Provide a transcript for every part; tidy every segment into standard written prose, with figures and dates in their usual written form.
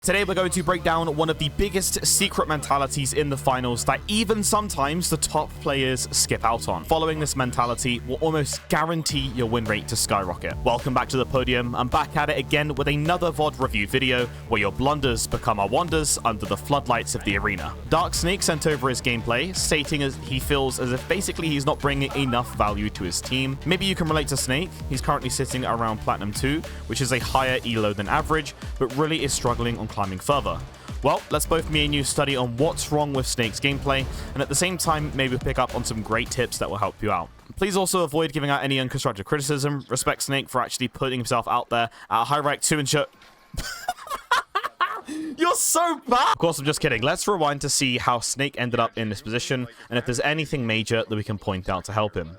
Today we're going to break down one of the biggest secret mentalities in the finals that even sometimes the top players skip out on. Following this mentality will almost guarantee your win rate to skyrocket. Welcome back to the podium. I'm back at it again with another VOD review video where your blunders become our wonders under the floodlights of the arena. Dark Snake sent over his gameplay, stating as he feels as if basically he's not bringing enough value to his team. Maybe you can relate to Snake. He's currently sitting around Platinum 2, which is a higher elo than average, but really is struggling on climbing further. Well, let's both me and you study on what's wrong with Snake's gameplay, and at the same time, maybe pick up on some great tips that will help you out. Please also avoid giving out any unconstructive criticism. Respect Snake for actually putting himself out there at a high rank to ensure... You're so bad! Of course, I'm just kidding. Let's rewind to see how Snake ended up in this position, and if there's anything major that we can point out to help him.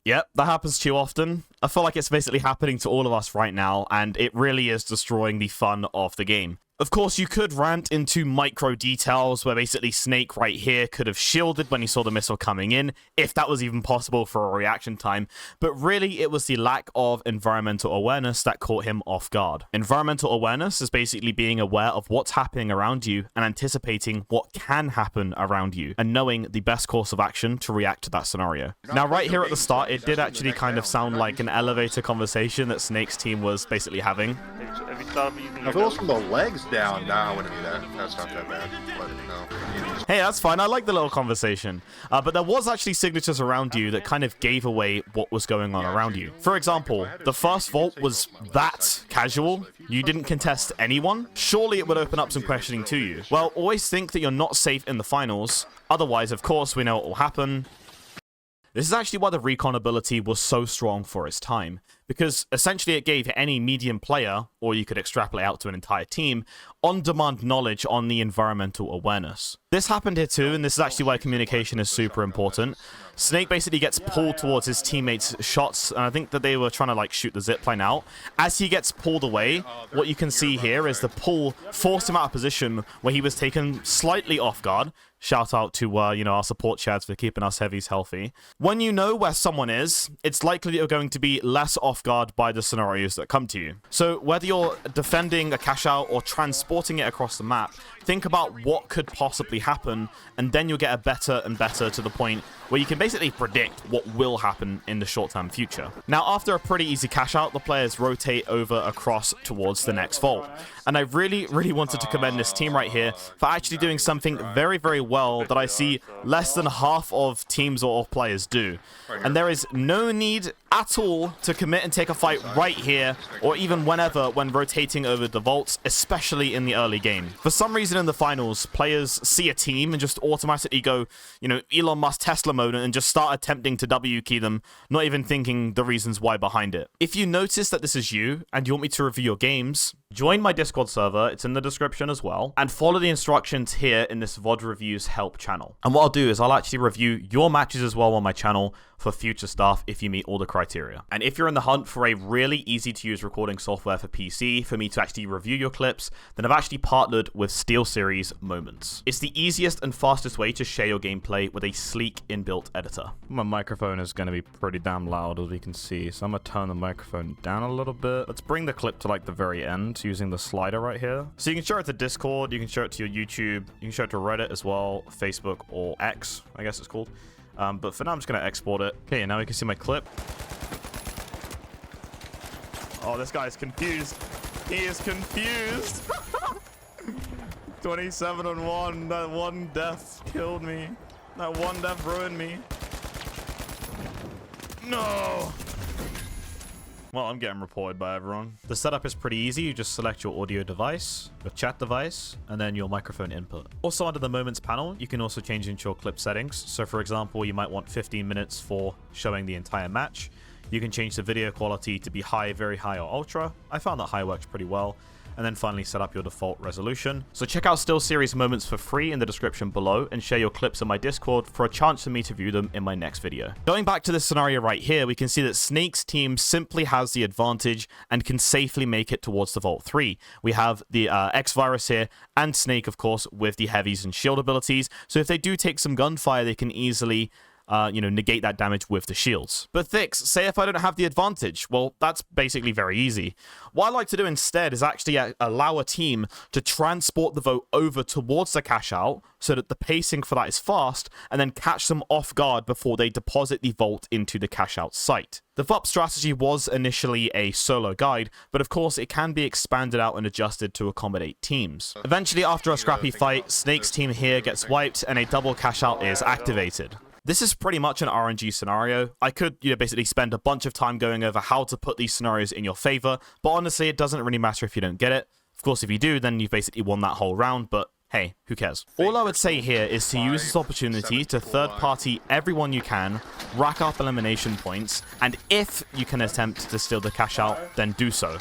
Yep, that happens too often. I feel like it's basically happening to all of us right now, and it really is destroying the fun of the game. Of course, you could rant into micro details where basically Snake right here could have shielded when he saw the missile coming in, if that was even possible for a reaction time, but really it was the lack of environmental awareness that caught him off guard. Environmental awareness is basically being aware of what's happening around you and anticipating what can happen around you, and knowing the best course of action to react to that scenario. Now, right here at the start, it did actually kind of sound like an elevator conversation that Snake's team was basically having. Have you thought of using if it was from the legs down, nah, I wouldn't do that. That's not that bad. But no. Hey, that's fine. I like the little conversation. But there was actually signatures around you that kind of gave away what was going on around you. For example, the first vault was that casual. You didn't contest anyone. Surely it would open up some questioning to you. Well, always think that you're not safe in the finals. Otherwise, of course, we know what will happen. This is actually why the recon ability was so strong for its time, because essentially it gave any medium player, or you could extrapolate out to an entire team, on-demand knowledge on the environmental awareness. This happened here too, and this is actually why communication is super important. Snake basically gets pulled towards his teammates' shots, and I think that they were trying to like shoot the zipline out. As he gets pulled away, what you can see here is the pull forced him out of position where he was taken slightly off guard. Shout out to, our support chads for keeping us heavies healthy. When you know where someone is, it's likely that you're going to be less off guard by the scenarios that come to you. So whether you're defending a cash out or transporting it across the map, think about what could possibly happen, and then you'll get a better and better to the point where you can basically predict what will happen in the short-term future. Now, after a pretty easy cash out, the players rotate over across towards the next vault. And I really, really wanted to commend this team right here for actually doing something very, very well that I see less than half of teams or players do. And there is no need at all to commit and take a fight right here, or even whenever when rotating over the vaults, especially in the early game. For some reason in the finals, players see a team and just automatically go, Elon Musk Tesla mode and just start attempting to W key them, not even thinking the reasons why behind it. If you notice that this is you and you want me to review your games, join my Discord server, it's in the description as well, and follow the instructions here in this VOD Reviews help channel. And what I'll do is I'll actually review your matches as well on my channel for future stuff if you meet all the criteria. And if you're in the hunt for a really easy to use recording software for PC for me to actually review your clips, then I've actually partnered with SteelSeries Moments. It's the easiest and fastest way to share your gameplay with a sleek inbuilt editor. My microphone is going to be pretty damn loud, as we can see, so I'm going to turn the microphone down a little bit. Let's bring the clip to like the very end using the slider right here. So you can share it to Discord, you can share it to your YouTube, you can share it to Reddit as well, Facebook, or X, I guess it's called. But for now, I'm just going to export it. Okay, now we can see my clip. Oh, this guy's confused. He is confused. 27-1. That one death killed me. That one death ruined me. No. Well, I'm getting reported by everyone. The setup is pretty easy. You just select your audio device, your chat device, and then your microphone input. Also, under the Moments panel, you can also change into your clip settings. So, for example, you might want 15 minutes for showing the entire match. You can change the video quality to be high, very high, or ultra. I found that high works pretty well. And then finally set up your default resolution. So check out SteelSeries Moments for free in the description below and share your clips in my Discord for a chance for me to view them in my next video. Going back to this scenario right here, we can see that Snake's team simply has the advantage and can safely make it towards the Vault 3. We have the X-Virus here and Snake, of course, with the heavies and shield abilities. So if they do take some gunfire, they can easily negate that damage with the shields. But THiiX, say if I don't have the advantage, well, that's basically very easy. What I like to do instead is actually allow a team to transport the vote over towards the cash out so that the pacing for that is fast, and then catch them off guard before they deposit the vault into the cash out site. The VUP strategy was initially a solo guide, but of course it can be expanded out and adjusted to accommodate teams. Eventually, after a scrappy fight, Snake's team here gets wiped and a double cash out is activated. This is pretty much an RNG scenario. I could, basically spend a bunch of time going over how to put these scenarios in your favor, but honestly, it doesn't really matter if you don't get it. Of course, if you do, then you've basically won that whole round, but hey, who cares? All I would say here is to use this opportunity to third-party everyone you can, rack up elimination points, and if you can attempt to steal the cash out, then do so.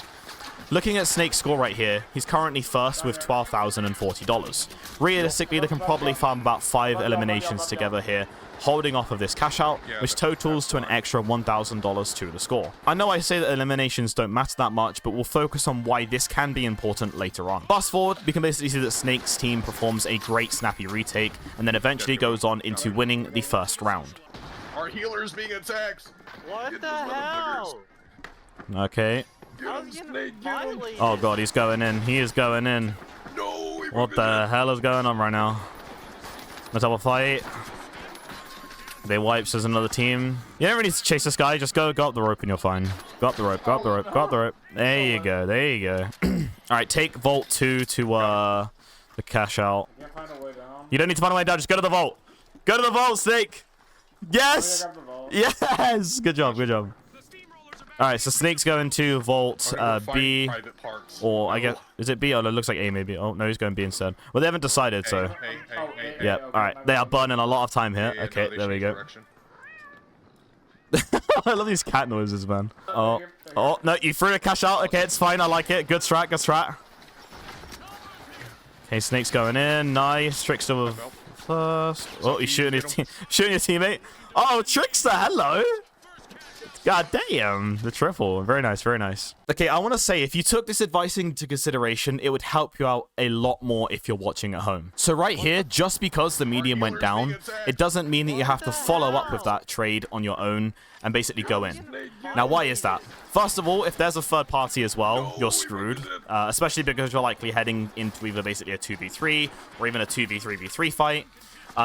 Looking at Snake's score right here, he's currently first with $12,040. Realistically, they can probably farm about 5 eliminations together here, holding off of this cash out, which totals to an extra $1,000 to the score. I know I say that eliminations don't matter that much, but we'll focus on why this can be important later on. Fast forward, we can basically see that Snake's team performs a great snappy retake, and then eventually goes on into winning the first round. Our healer's being attacked. What the hell? Okay. Oh god, he's going in. He is going in. No, what the hell is going on right now? Let's have a fight. They wipes as another team. You don't really need to chase this guy. Just go up the rope and you're fine. Go up the rope. Go up the rope. Go up the rope. There you go. There you go. All right, take Vault 2 to the cash out. You don't need to find a way down. Just go to the vault. Go to the vault, Snake. Yes. Yes. Good job. Good job. All right, so Snake's going to Vault B, or I guess, is it B? Oh, it looks like A maybe. Oh, no, he's going B instead. Well, they haven't decided, so. Yeah, all right. They are burning a lot of time here. Okay, there we go. I love these cat noises, man. Oh, no, you threw a cash out. Okay, it's fine. I like it. Good strat, good strat. Okay, Snake's going in. Nice. Trickster with first. Oh, he's shooting his teammate. Oh, Trickster, hello. God damn, the triple. Very nice, very nice. Okay, I want to say, if you took this advice into consideration, it would help you out a lot more if you're watching at home. So right here, just because the medium went down, it doesn't mean that you have to follow up with that trade on your own and basically go in. Now, why is that? First of all, if there's a third party as well, you're screwed, especially because you're likely heading into either basically a 2v3 or even a 2v3v3 fight.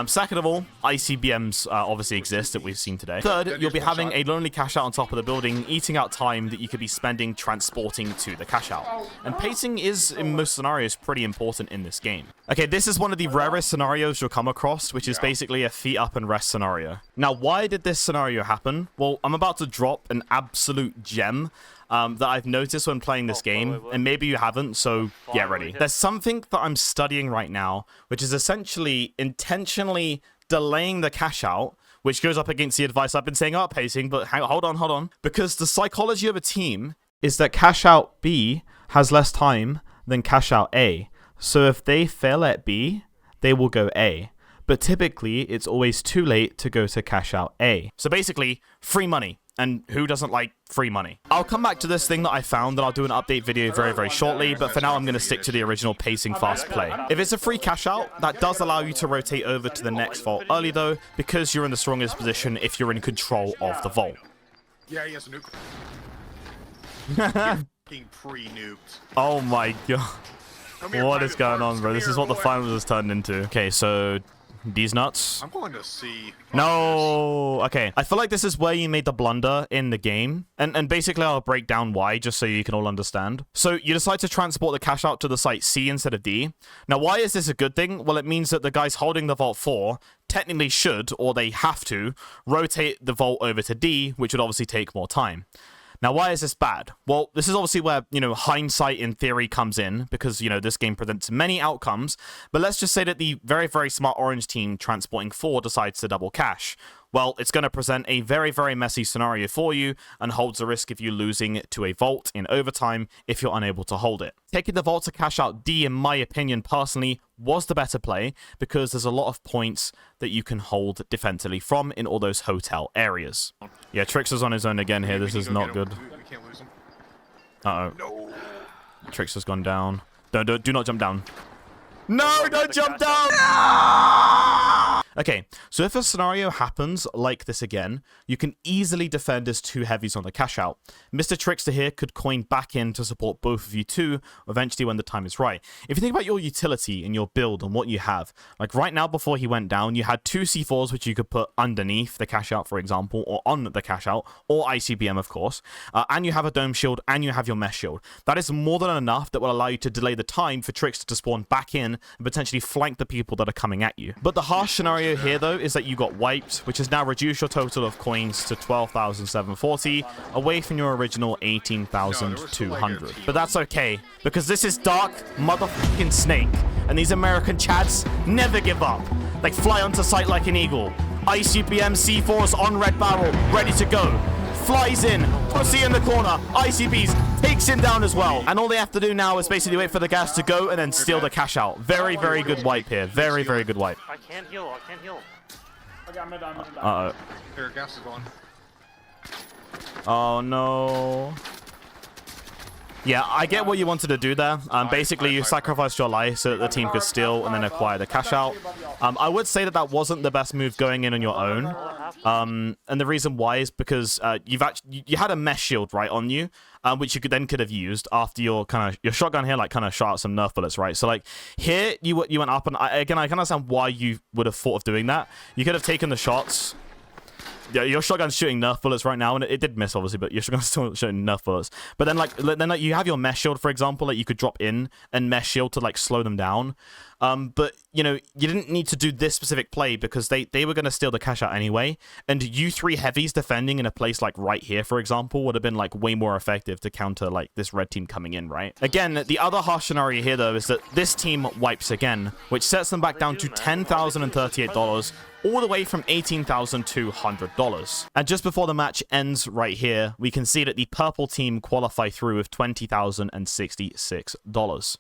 Second of all, ICBMs obviously exist that we've seen today. Third, you'll be having a lonely cash out on top of the building, eating out time that you could be spending transporting to the cash out. And pacing is, in most scenarios, pretty important in this game. Okay, this is one of the rarest scenarios you'll come across, which is basically a feet up and rest scenario. Now, why did this scenario happen? Well, I'm about to drop an absolute gem that I've noticed when playing this game, and maybe you haven't, so get ready. There's something that I'm studying right now, which is essentially intentionally delaying the cash out, which goes up against the advice I've been saying about pacing, but hold on. Because the psychology of a team is that cash out B has less time than cash out A. So if they fail at B, they will go A. But typically, it's always too late to go to cash out A. So basically, free money. And who doesn't like free money? I'll come back to this thing that I found, and I'll do an update video very, very shortly, but for now I'm going to stick to the original pacing fast play. If it's a free cash out, that does allow you to rotate over to the next vault early though, because you're in the strongest position if you're in control of the vault. Yeah, he has a nuke. Fucking pre-nuked. Oh my god. What is going on, bro? This is what the finals has turned into. Okay, so these nuts. I'm going to see. No. Okay. I feel like this is where you made the blunder in the game. And basically, I'll break down why, just so you can all understand. So you decide to transport the cash out to the site C instead of D. Now, why is this a good thing? Well, it means that the guys holding the vault 4 technically should, or they have to, rotate the vault over to D, which would obviously take more time. Now, why is this bad? Well, this is obviously where, hindsight in theory comes in, because, this game presents many outcomes. But let's just say that the very, very smart orange team transporting 4 decides to double cash. Well, it's going to present a very, very messy scenario for you and holds the risk of you losing to a vault in overtime if you're unable to hold it. Taking the vault to cash out D, in my opinion, personally, was the better play because there's a lot of points that you can hold defensively from in all those hotel areas. Yeah, Trickster's on his own again here. This is not good. Uh-oh. No. Trickster's gone down. Do not jump down. No, don't jump down! Okay, so if a scenario happens like this again, you can easily defend as 2 heavies on the cash out. Mr. Trickster here could coin back in to support both of you too, eventually when the time is right. If you think about your utility in your build and what you have, like right now before he went down, you had 2 C4s which you could put underneath the cash out, for example, or on the cash out, or ICBM of course, and you have a dome shield and you have your mesh shield. That is more than enough that will allow you to delay the time for Trickster to spawn back in and potentially flank the people that are coming at you. But the harsh scenario here though is that you got wiped, which has now reduced your total of coins to 12,740 away from your original 18,200. But that's okay, because this is Dark motherfucking Snake, and these American chads never give up. They fly onto sight like an eagle. ICBM C4s on red barrel, ready to go. Flies in, pussy in the corner, ICBs, takes him down as well. And all they have to do now is basically wait for the gas to go and then steal the cash out. Very, very good wipe here. Very, very good wipe. I can't heal, I can't heal. Okay, I'm down. Uh-oh. Here, gas is going. Oh, no. Yeah, I get what you wanted to do there. Basically, you sacrificed your life so that the team could steal and then acquire the cash out. I would say that that wasn't the best move going in on your own. And the reason why is because you had a mesh shield right on you, which you could have used after your shotgun here kind of shot out some Nerf bullets, right? So like here you went up, and I can understand why you would have thought of doing that. You could have taken the shots. Yeah, your shotgun's shooting Nerf bullets right now, and it did miss, obviously, but your shotgun's still shooting Nerf bullets. But then, you have your mesh shield, for example, that you could drop in and mesh shield to, like, slow them down. But, you know, you didn't need to do this specific play because they were going to steal the cash out anyway. And you 3 heavies defending in a place like right here, for example, would have been, like, way more effective to counter, like, this red team coming in, right? Again, the other harsh scenario here, though, is that this team wipes again, which sets them back down to $10,038, all the way from $18,200. And just before the match ends right here, we can see that the purple team qualify through with $20,066.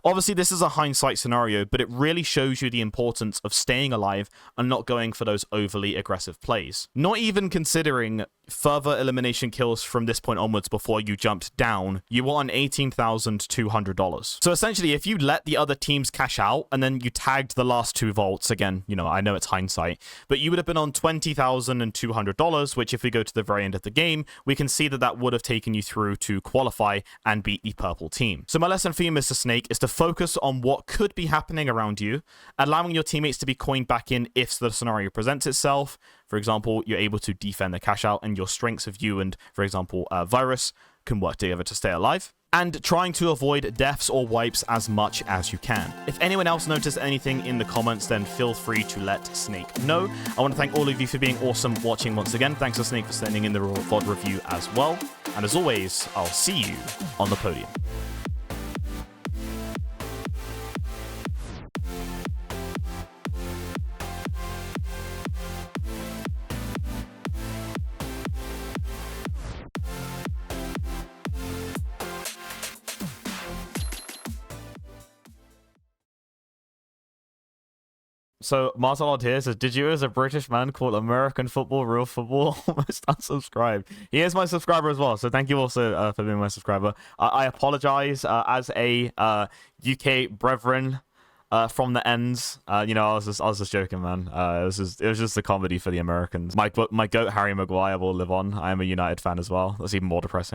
Obviously, this is a hindsight scenario, but it really shows you the importance of staying alive and not going for those overly aggressive plays. Not even considering further elimination kills from this point onwards before you jumped down, you were on $18,200. So essentially, if you let the other teams cash out and then you tagged the last 2 vaults, again, you know, I know it's hindsight, but you would have been on $20,200, which if we go to the very end of the game, we can see that that would have taken you through to qualify and beat the purple team. So my lesson for you, Mr. Snake, is to focus on what could be happening around you, allowing your teammates to be coined back in if the scenario presents itself. For example, you're able to defend the cash out, and your strengths of you and, for example, Virus can work together to stay alive. And trying to avoid deaths or wipes as much as you can. If anyone else noticed anything in the comments, then feel free to let Snake know. I want to thank all of you for being awesome watching once again. Thanks to Snake for sending in the VOD review as well. And as always, I'll see you on the podium. So, Marcelod here says, did you as a British man call American football real football? Almost unsubscribed. He is my subscriber as well, so thank you also for being my subscriber. I apologize as a UK brethren from the ends. You know, I was just joking, man. It was just a comedy for the Americans. My goat Harry Maguire will live on. I am a United fan as well. That's even more depressing.